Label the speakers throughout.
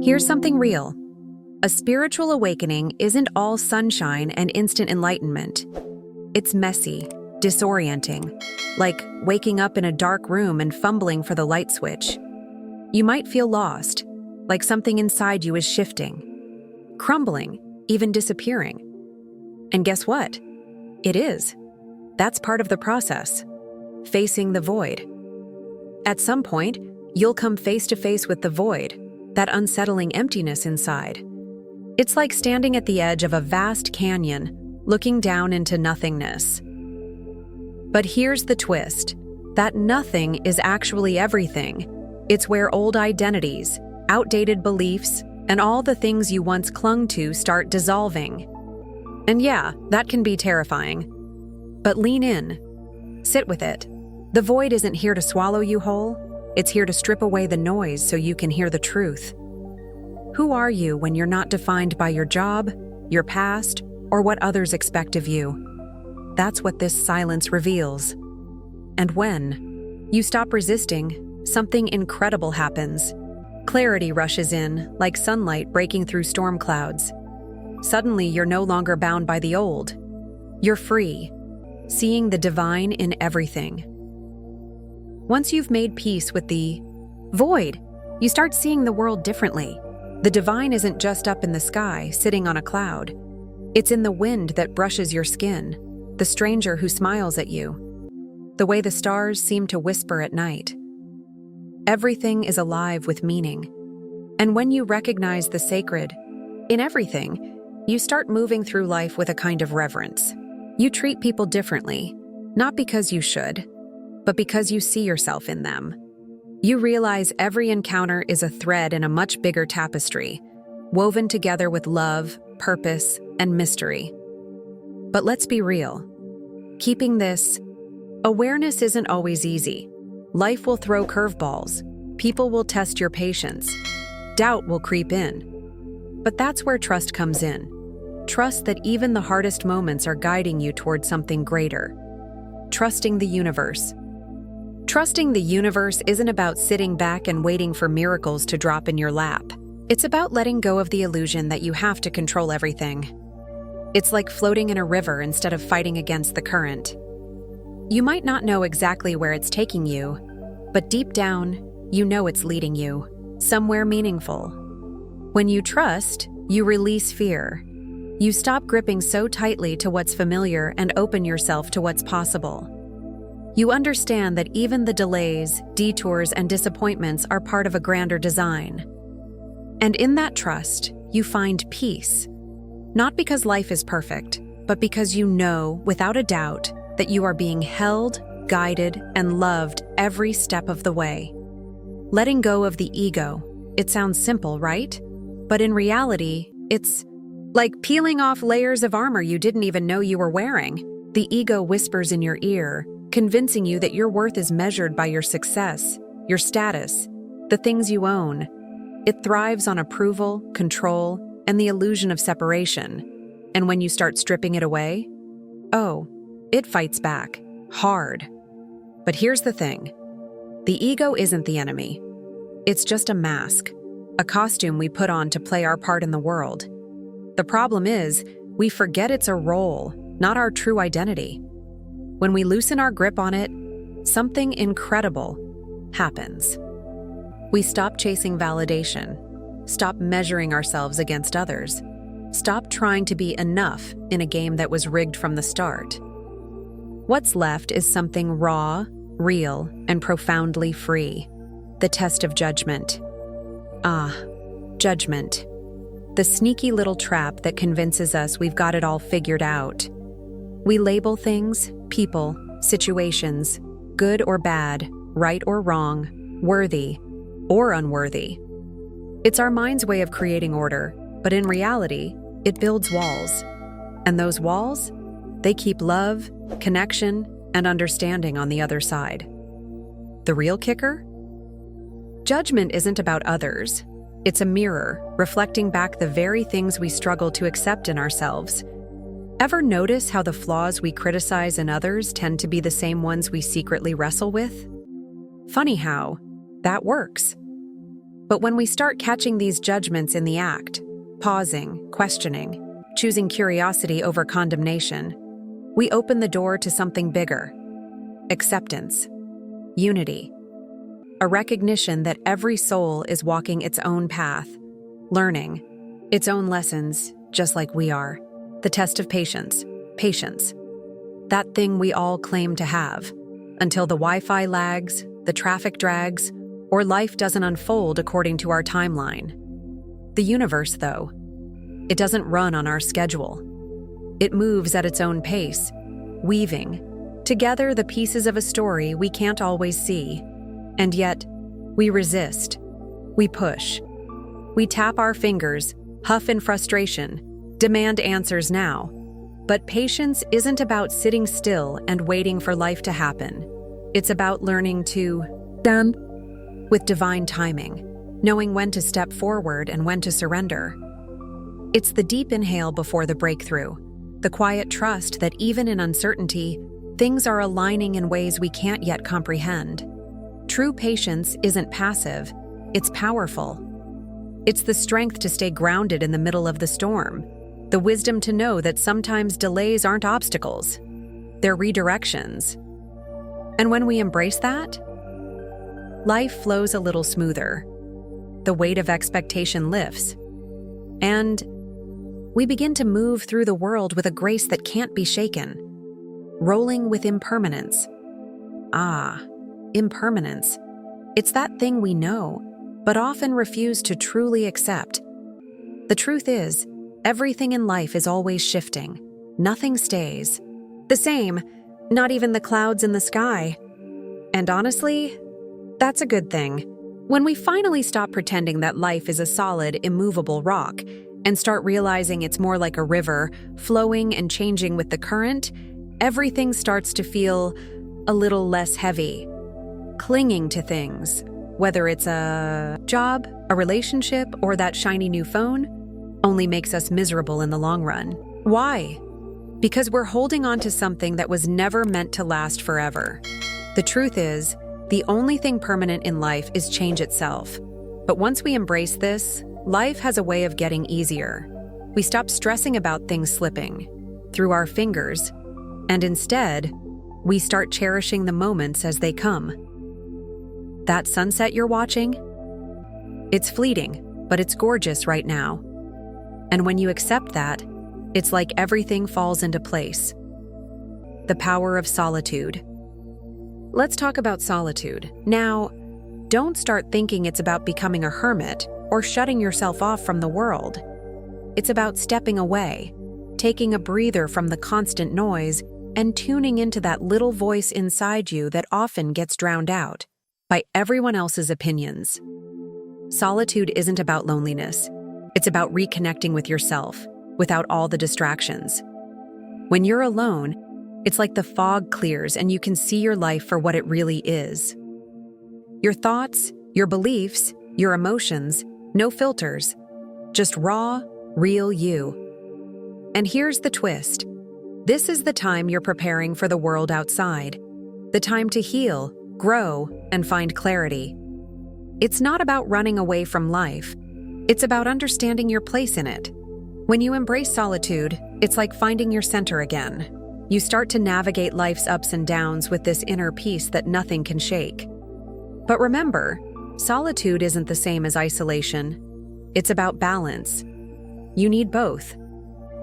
Speaker 1: Here's something real. A spiritual awakening isn't all sunshine and instant enlightenment. It's messy, disorienting, like waking up in a dark room and fumbling for the light switch. You might feel lost, like something inside you is shifting, crumbling, even disappearing. And guess what? It is. That's part of the process. Facing the void. At some point, you'll come face to face with the void, that unsettling emptiness inside. It's like standing at the edge of a vast canyon, looking down into nothingness. But here's the twist. That nothing is actually everything. It's where old identities, outdated beliefs, and all the things you once clung to start dissolving. And yeah, that can be terrifying. But lean in. Sit with it. The void isn't here to swallow you whole. It's here to strip away the noise so you can hear the truth. Who are you when you're not defined by your job, your past, or what others expect of you? That's what this silence reveals. And when you stop resisting, something incredible happens. Clarity rushes in, like sunlight breaking through storm clouds. Suddenly, you're no longer bound by the old. You're free, seeing the divine in everything. Once you've made peace with the void, you start seeing the world differently. The divine isn't just up in the sky, sitting on a cloud. It's in the wind that brushes your skin, the stranger who smiles at you, the way the stars seem to whisper at night. Everything is alive with meaning. And when you recognize the sacred in everything, you start moving through life with a kind of reverence. You treat people differently, not because you should, but because you see yourself in them. You realize every encounter is a thread in a much bigger tapestry, woven together with love, purpose, and mystery. But let's be real. Keeping this awareness isn't always easy. Life will throw curveballs. People will test your patience. Doubt will creep in. But that's where trust comes in. Trust that even the hardest moments are guiding you toward something greater. Trusting the universe. Trusting the universe isn't about sitting back and waiting for miracles to drop in your lap. It's about letting go of the illusion that you have to control everything. It's like floating in a river instead of fighting against the current. You might not know exactly where it's taking you, but deep down, you know it's leading you somewhere meaningful. When you trust, you release fear. You stop gripping so tightly to what's familiar and open yourself to what's possible. You understand that even the delays, detours, and disappointments are part of a grander design. And in that trust, you find peace. Not because life is perfect, but because you know, without a doubt, that you are being held, guided, and loved every step of the way. Letting go of the ego. It sounds simple, right? But in reality, it's like peeling off layers of armor you didn't even know you were wearing. The ego whispers in your ear, convincing you that your worth is measured by your success, your status, the things you own. It thrives on approval, control, and the illusion of separation. And when you start stripping it away, it fights back, hard. But here's the thing. The ego isn't the enemy. It's just a mask, a costume we put on to play our part in the world. The problem is, we forget it's a role, not our true identity. When we loosen our grip on it, something incredible happens. We stop chasing validation, stop measuring ourselves against others, stop trying to be enough in a game that was rigged from the start. What's left is something raw, real, and profoundly free. The test of judgment. Judgment. The sneaky little trap that convinces us we've got it all figured out. We label things, people, situations, good or bad, right or wrong, worthy or unworthy. It's our mind's way of creating order, but in reality, it builds walls. And those walls, they keep love, connection, and understanding on the other side. The real kicker? Judgment isn't about others. It's a mirror, reflecting back the very things we struggle to accept in ourselves. Ever notice how the flaws we criticize in others tend to be the same ones we secretly wrestle with? Funny how that works. But when we start catching these judgments in the act, pausing, questioning, choosing curiosity over condemnation, we open the door to something bigger: acceptance, unity, a recognition that every soul is walking its own path, learning its own lessons, just like we are. The test of patience, that thing we all claim to have, until the Wi-Fi lags, the traffic drags, or life doesn't unfold according to our timeline. The universe, though, it doesn't run on our schedule. It moves at its own pace, weaving together the pieces of a story we can't always see. And yet, we resist, we push, we tap our fingers, huff in frustration, demand answers now. But patience isn't about sitting still and waiting for life to happen. It's about learning to dance with divine timing, knowing when to step forward and when to surrender. It's the deep inhale before the breakthrough, the quiet trust that even in uncertainty, things are aligning in ways we can't yet comprehend. True patience isn't passive, it's powerful. It's the strength to stay grounded in the middle of the storm, the wisdom to know that sometimes delays aren't obstacles, they're redirections. And when we embrace that, life flows a little smoother. The weight of expectation lifts, and we begin to move through the world with a grace that can't be shaken, rolling with impermanence. Impermanence. It's that thing we know, but often refuse to truly accept. The truth is, everything in life is always shifting. Nothing stays the same, not even the clouds in the sky. And honestly, that's a good thing. When we finally stop pretending that life is a solid, immovable rock and start realizing it's more like a river, flowing and changing with the current, everything starts to feel a little less heavy. Clinging to things, whether it's a job, a relationship, or that shiny new phone, only makes us miserable in the long run. Why? Because we're holding on to something that was never meant to last forever. The truth is, the only thing permanent in life is change itself. But once we embrace this, life has a way of getting easier. We stop stressing about things slipping through our fingers, and instead, we start cherishing the moments as they come. That sunset you're watching? It's fleeting, but it's gorgeous right now. And when you accept that, it's like everything falls into place. The power of solitude. Let's talk about solitude. Now, don't start thinking it's about becoming a hermit or shutting yourself off from the world. It's about stepping away, taking a breather from the constant noise, and tuning into that little voice inside you that often gets drowned out by everyone else's opinions. Solitude isn't about loneliness. It's about reconnecting with yourself without all the distractions. When you're alone, it's like the fog clears and you can see your life for what it really is. Your thoughts, your beliefs, your emotions, no filters, just raw, real you. And here's the twist. This is the time you're preparing for the world outside, the time to heal, grow, and find clarity. It's not about running away from life. It's about understanding your place in it. When you embrace solitude, it's like finding your center again. You start to navigate life's ups and downs with this inner peace that nothing can shake. But remember, solitude isn't the same as isolation. It's about balance. You need both.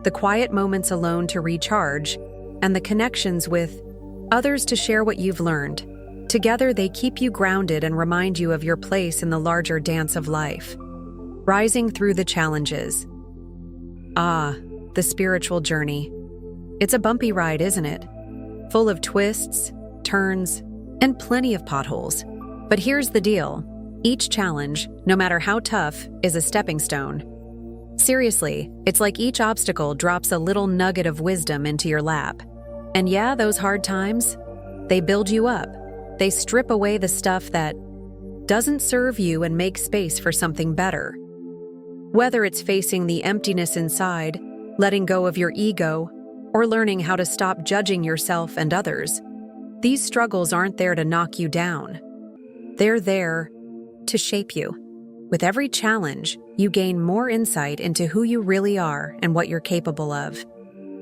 Speaker 1: The quiet moments alone to recharge, and the connections with others to share what you've learned. Together, they keep you grounded and remind you of your place in the larger dance of life. Rising through the challenges. The spiritual journey. It's a bumpy ride, isn't it? Full of twists, turns, and plenty of potholes. But here's the deal. Each challenge, no matter how tough, is a stepping stone. Seriously, it's like each obstacle drops a little nugget of wisdom into your lap. And yeah, those hard times, they build you up. They strip away the stuff that doesn't serve you and make space for something better. Whether it's facing the emptiness inside, letting go of your ego, or learning how to stop judging yourself and others, these struggles aren't there to knock you down. They're there to shape you. With every challenge, you gain more insight into who you really are and what you're capable of.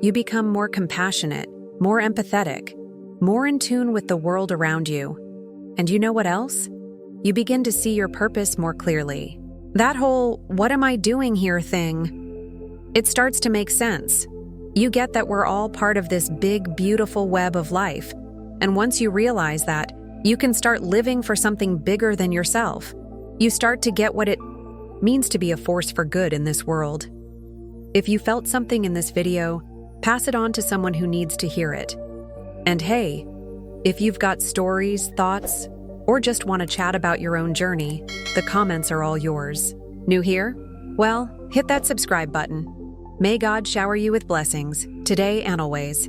Speaker 1: You become more compassionate, more empathetic, more in tune with the world around you. And you know what else? You begin to see your purpose more clearly. That whole "what am I doing here" thing, it starts to make sense. You get that we're all part of this big, beautiful web of life. And once you realize that, you can start living for something bigger than yourself. You start to get what it means to be a force for good in this world. If you felt something in this video, pass it on to someone who needs to hear it. And hey, if you've got stories, thoughts, or just want to chat about your own journey, the comments are all yours. New here? Well, hit that subscribe button. May God shower you with blessings, today and always.